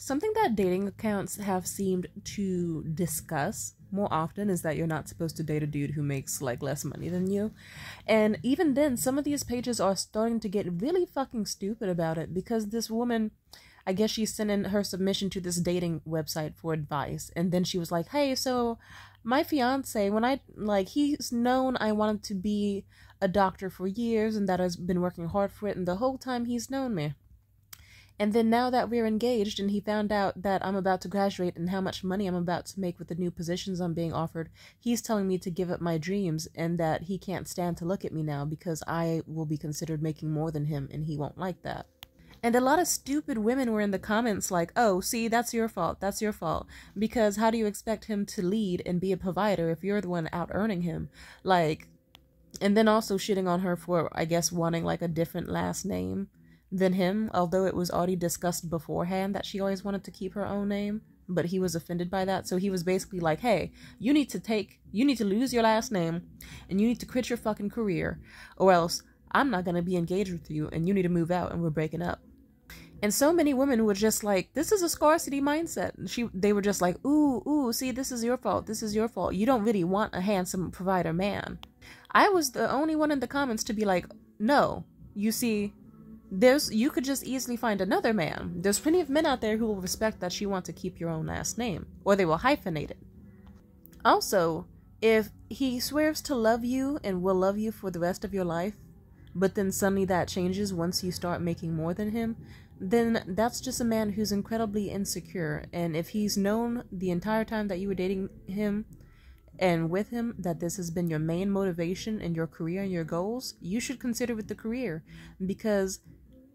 Something that dating accounts have seemed to discuss more often is that you're not supposed to date a dude who makes like less money than you. And even then, some of these pages are starting to get really fucking stupid about it, because this woman, I guess she sent in her submission to this dating website for advice, and then she was like, hey, so my fiance, when he's known I wanted to be a doctor for years and that I've been working hard for it, and the whole time he's known me. And then now that we're engaged and he found out that I'm about to graduate and how much money I'm about to make with the new positions I'm being offered, he's telling me to give up my dreams and that he can't stand to look at me now because I will be considered making more than him and he won't like that. And a lot of stupid women were in the comments like, oh, see, that's your fault. That's your fault. Because how do you expect him to lead and be a provider if you're the one out earning him? Like, and then also shitting on her for, I guess, wanting like a different last name than him, although it was already discussed beforehand that she always wanted to keep her own name, but he was offended by that. So he was basically like, hey, you need to lose your last name and you need to quit your fucking career, or else I'm not going to be engaged with you and you need to move out and we're breaking up. And so many women were just like, this is a scarcity mindset. They were just like, ooh, see, this is your fault. This is your fault. You don't really want a handsome provider man. I was the only one in the comments to be like, no, you see, you could just easily find another man. There's plenty of men out there who will respect that you want to keep your own last name, or they will hyphenate it. Also, if he swears to love you and will love you for the rest of your life, but then suddenly that changes once you start making more than him, then that's just a man who's incredibly insecure. And if he's known the entire time that you were dating him and with him that this has been your main motivation in your career and your goals, you should consider with the career, because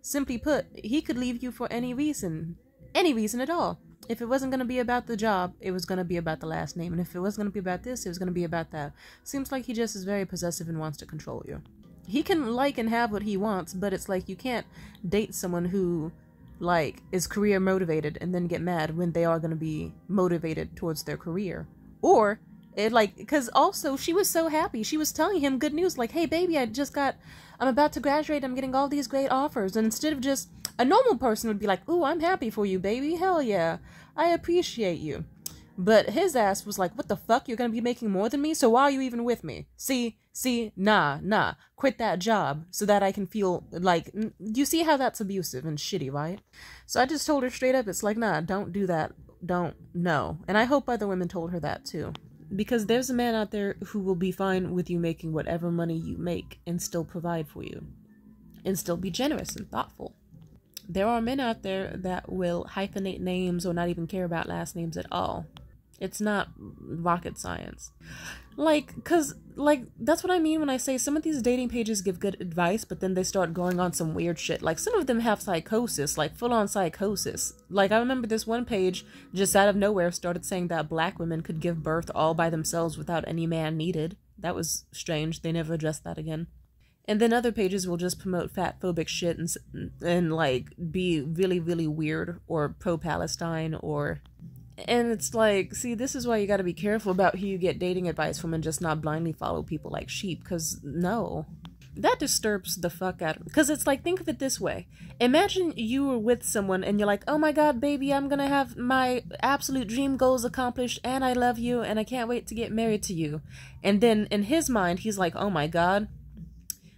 simply put, he could leave you for any reason at all. If it wasn't going to be about the job, it was going to be about the last name. And if it wasn't going to be about this, it was going to be about that. Seems like he just is very possessive and wants to control you. He can like and have what he wants, but it's like you can't date someone who like is career motivated and then get mad when they are going to be motivated towards their career. Or it like, because also she was so happy. She was telling him good news like, hey baby, I'm about to graduate. I'm getting all these great offers. And instead of just, a normal person would be like, ooh, I'm happy for you, baby. Hell yeah. I appreciate you. But his ass was like, what the fuck? You're going to be making more than me? So why are you even with me? See, nah. Quit that job so that I can feel like, you see how that's abusive and shitty, right? So I just told her straight up, it's like, nah, don't do that. No. And I hope other women told her that too. Because there's a man out there who will be fine with you making whatever money you make and still provide for you. And still be generous and thoughtful. There are men out there that will hyphenate names or not even care about last names at all. It's not rocket science. That's what I mean when I say some of these dating pages give good advice, but then they start going on some weird shit. Like, some of them have psychosis, like full-on psychosis. Like, I remember this one page just out of nowhere started saying that black women could give birth all by themselves without any man needed. That was strange. They never addressed that again. And then other pages will just promote fat-phobic shit and like, be really, really weird or pro-Palestine or... And it's like, see, this is why you gotta be careful about who you get dating advice from and just not blindly follow people like sheep, because no. That disturbs the fuck out of me. Because it's like, think of it this way. Imagine you were with someone and you're like, oh my god, baby, I'm gonna have my absolute dream goals accomplished and I love you and I can't wait to get married to you. And then in his mind, he's like, oh my god,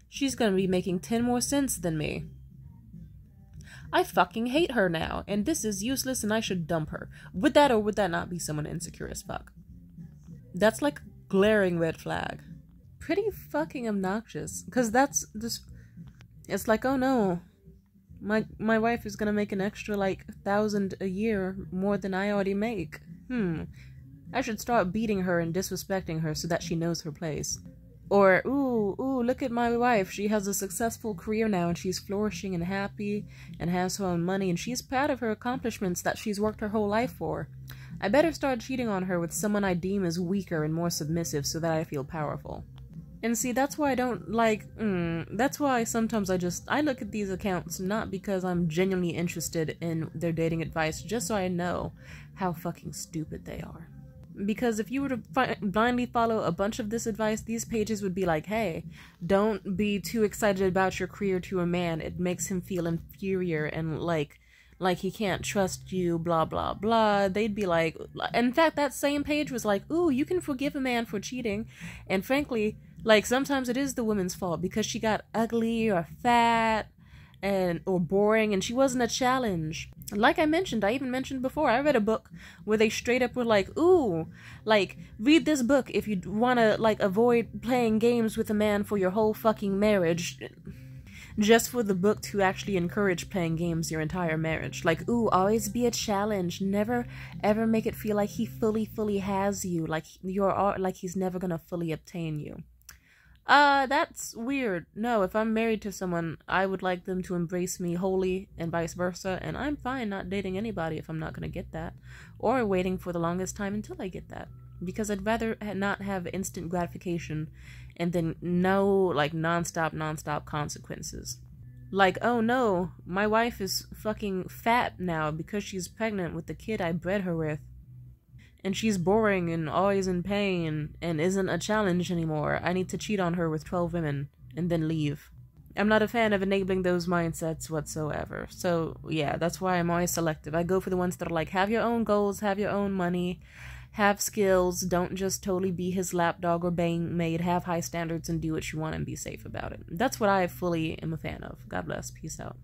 she's gonna be making 10 more cents than me. I fucking hate her now, and this is useless and I should dump her. Would that or would that not be someone insecure as fuck? That's like a glaring red flag. Pretty fucking obnoxious, because that's just, it's like, oh no, my wife is gonna make an extra like 1,000 a year more than I already make. I should start beating her and disrespecting her so that she knows her place. Or, ooh, look at my wife. She has a successful career now and she's flourishing and happy and has her own money and she's proud of her accomplishments that she's worked her whole life for. I better start cheating on her with someone I deem as weaker and more submissive so that I feel powerful. And see, that's why I don't like, that's why sometimes I look at these accounts not because I'm genuinely interested in their dating advice, just so I know how fucking stupid they are. Because if you were to blindly follow a bunch of this advice, these pages would be like, hey, don't be too excited about your career to a man. It makes him feel inferior and like like he can't trust you, blah blah blah. They'd be like, in fact, that same page was like, ooh, you can forgive a man for cheating. And frankly, like, sometimes it is the woman's fault because she got ugly or fat and or boring, and she wasn't a challenge. Like I mentioned, I even mentioned before, I read a book where they straight up were like, ooh, like, read this book if you want to, like, avoid playing games with a man for your whole fucking marriage, just for the book to actually encourage playing games your entire marriage. Like, ooh, always be a challenge. Never ever make it feel like he fully has you. Like like he's never gonna fully obtain you. That's weird. No, if I'm married to someone, I would like them to embrace me wholly and vice versa, and I'm fine not dating anybody if I'm not gonna get that, or waiting for the longest time until I get that. Because I'd rather not have instant gratification and then no, like, non-stop consequences. Like, oh no, my wife is fucking fat now because she's pregnant with the kid I bred her with. And she's boring and always in pain and isn't a challenge anymore. I need to cheat on her with 12 women and then leave. I'm not a fan of enabling those mindsets whatsoever. So, yeah, that's why I'm always selective. I go for the ones that are like, have your own goals, have your own money, have skills, don't just totally be his lapdog or bang maid, have high standards and do what you want and be safe about it. That's what I fully am a fan of. God bless. Peace out.